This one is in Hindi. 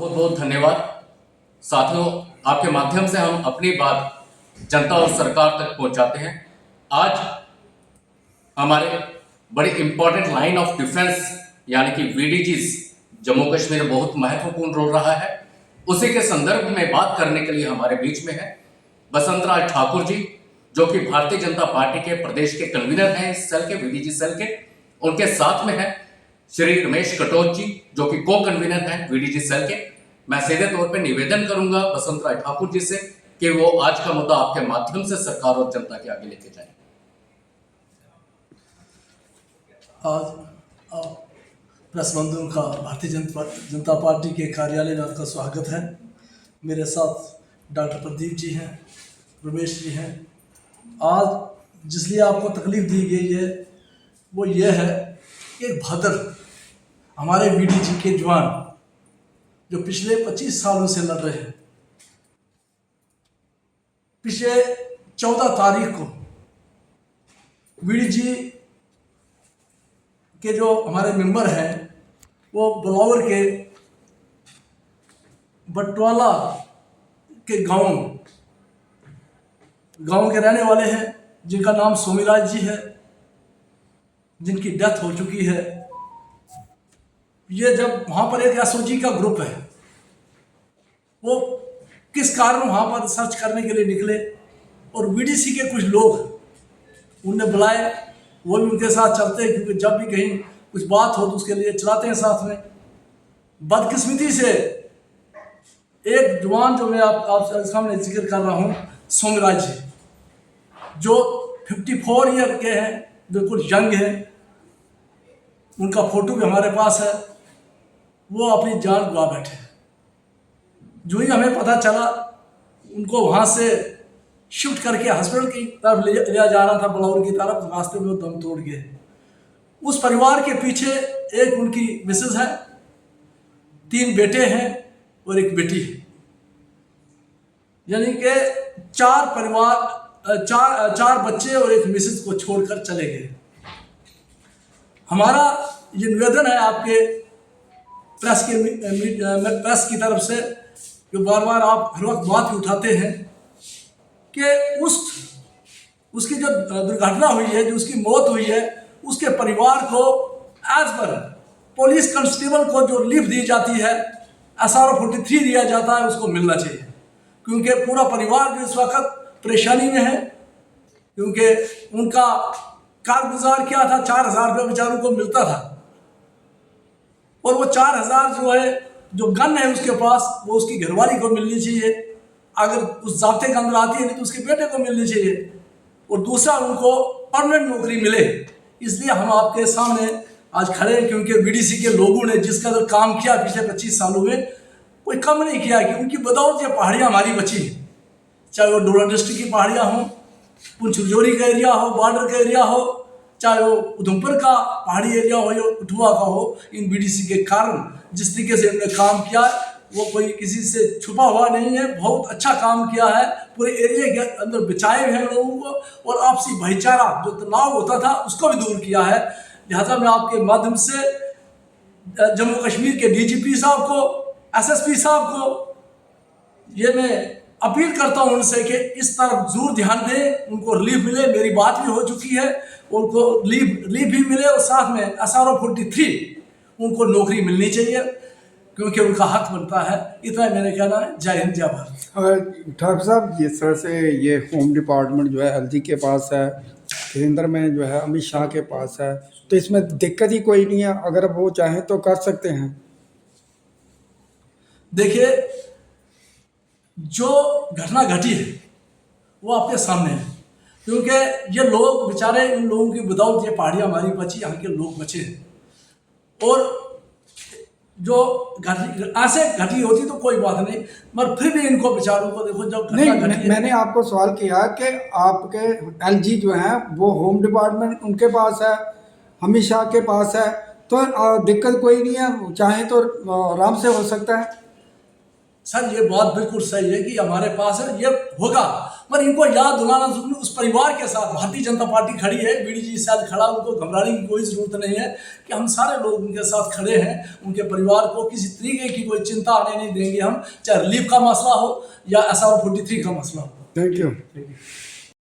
बहुत बहुत धन्यवाद। साथियों, आपके माध्यम से हम अपनी बात जनता और सरकार तक पहुंचाते हैं। आज हमारे बड़ी इंपॉर्टेंट लाइन ऑफ डिफेंस यानी कि वीडीजीज जम्मू कश्मीर में बहुत महत्वपूर्ण रोल रहा है। उसी के संदर्भ में बात करने के लिए हमारे बीच में है बसंत राज ठाकुर जी, जो कि भारतीय जनता पार्टी के प्रदेश के कन्वीनर हैं इस सेल के, वीडीजी सेल के। उनके साथ में है श्री रमेश कटोच जी, जो कि को कन्वीनर हैं वीडीजी सेल के। मैं सीधे तौर पे निवेदन करूंगा बसंत राय ठाकुर जी से कि वो आज का मुद्दा आपके माध्यम से सरकार और जनता के आगे लेके जाए। आज प्रेस बंधुओं का भारतीय जनता पार्टी के कार्यालय में आपका स्वागत है। मेरे साथ डॉक्टर प्रदीप जी हैं, रमेश जी हैं। आज जिसलिए आपको तकलीफ दी गई है वो ये है कि एक बहादुर हमारे वीडीजी के जवान जो पिछले 25 सालों से लड़ रहे हैं, पिछले 14 तारीख को वीडीजी के जो हमारे मेंबर हैं वो ब्लावर के बटवाला के गांव के रहने वाले हैं, जिनका नाम सोमीराज जी है, जिनकी डेथ हो चुकी है। ये जब वहाँ पर एक एसओजी का ग्रुप है, वो किस कारण वहाँ पर सर्च करने के लिए निकले और वीडीसी के कुछ लोग उन्हें बुलाए, वो भी उनके साथ चलते हैं, क्योंकि जब भी कहीं कुछ बात हो तो उसके लिए चलाते हैं साथ में। बदकिस्मती से एक जवान जो मैं आप सामने जिक्र कर रहा हूँ, सोमराज जी, जो 54 ईयर के हैं, बिल्कुल यंग हैं, उनका फोटो भी हमारे पास है। वो अपनी जान गवा बैठे। जो ही हमें पता चला, उनको वहाँ से शिफ्ट करके हॉस्पिटल की तरफ ले जाया जा रहा था, बलौर की तरफ, रास्ते में वो दम तोड़ गए। उस परिवार के पीछे एक उनकी मिसेज है, 3 बेटे हैं और एक बेटी है, यानी कि 4 बच्चे और एक मिसेज को छोड़कर चले गए। हमारा ये निवेदन है आपके प्रेस की तरफ से, जो बार बार आप हर वक्त बात उठाते हैं कि उसकी जो दुर्घटना हुई है, जो उसकी मौत हुई है, उसके परिवार को एज पर पुलिस कांस्टेबल को जो रिलीफ दी जाती है, SRO 43 दिया जाता है, उसको मिलना चाहिए। क्योंकि पूरा परिवार जो इस वक्त परेशानी में है, क्योंकि उनका कारगुजार क्या था, 4,000 रुपये बेचारों को मिलता था, और वो 4,000 जो है, जो गन है उसके पास, वो उसकी घरवाली को मिलनी चाहिए। अगर उस ज़ाब्ते के अंदर आती है नहीं तो उसके बेटे को मिलनी चाहिए, और दूसरा उनको परमानेंट नौकरी मिले। इसलिए हम आपके सामने आज खड़े हैं, क्योंकि वीडीसी के लोगों ने जिस कदर काम किया पिछले 25 सालों में, कोई कम नहीं किया। कि उनकी बदौलत ये पहाड़ियाँ हमारी बची हैं, चाहे वो डोडा डिस्ट्रिक्ट की पहाड़ियाँ हों, पुंछ राजौरी का एरिया हो, बॉर्डर का एरिया हो, चाहे वो उधमपुर का पहाड़ी एरिया हो या उठवा का हो। इन वीडीसी के कारण जिस तरीके से उन्होंने काम किया, वो कोई किसी से छुपा हुआ नहीं है, बहुत अच्छा काम किया है। पूरे एरिया के अंदर बचाए हुए हैं लोगों को, और आपसी भाईचारा जो तनाव होता था उसको भी दूर किया है। लिहाजा मैं आपके माध्यम से जम्मू कश्मीर के DGP साहब को, SSP साहब को ये मैं अपील करता हूँ उनसे कि इस तरफ जरूर ध्यान दें, उनको रिलीफ मिले। मेरी बात भी हो चुकी है, उनको रिलीफ भी मिले, और साथ में SRO 43 उनको नौकरी मिलनी चाहिए, क्योंकि उनका हक बनता है। इतना मैंने कहना है। जय हिंद, जय भारत। ठाकुर साहब, जिस तरह से ये होम डिपार्टमेंट जो है LG के पास है, केंद्र में जो है अमित शाह के पास है, तो इसमें दिक्कत ही कोई नहीं है, अगर वो चाहें तो कर सकते हैं। देखिए, जो घटना घटी है वो आपके सामने है, क्योंकि ये लोग बेचारे, इन लोगों की बदौलत ये पहाड़ियाँ हमारी बची, यहाँ के लोग बचे हैं। और जो ऐसे घटी होती तो कोई बात नहीं, मगर फिर भी इनको बेचारों को देखो, जब नहीं, मैंने आपको सवाल किया कि आपके LG जो है वो होम डिपार्टमेंट उनके पास है, अमित शाह के पास है, तो दिक्कत कोई नहीं है, चाहे तो आराम से हो सकता है। सर ये बात बिल्कुल सही है कि हमारे पास है, ये होगा, पर इनको याद दिलाना जरूरी। उस परिवार के साथ भारतीय जनता पार्टी खड़ी है, बीडीजी साथ खड़ा, उनको घबराने की कोई जरूरत नहीं है कि हम सारे लोग उनके साथ खड़े हैं। उनके परिवार को किसी तरीके की कोई चिंता आने नहीं देंगे हम, चाहे रिलीफ का मसला हो या SR 43 का मसला हो। Thank you.